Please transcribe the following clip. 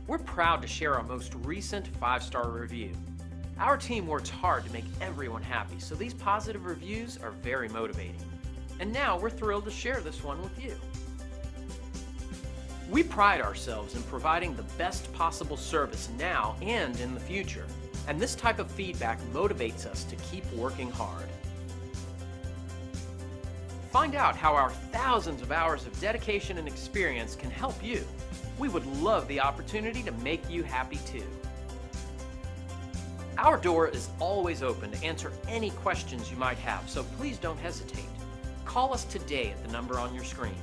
We're proud to share our most recent 5-star review. Our team works hard to make everyone happy, so these positive reviews are very motivating. And now we're thrilled to share this one with you. We pride ourselves in providing the best possible service now and in the future, and this type of feedback motivates us to keep working hard. Find out how our thousands of hours of dedication and experience can help you. We would love the opportunity to make you happy too. Our door is always open to answer any questions you might have, so please don't hesitate. Call us today at the number on your screen.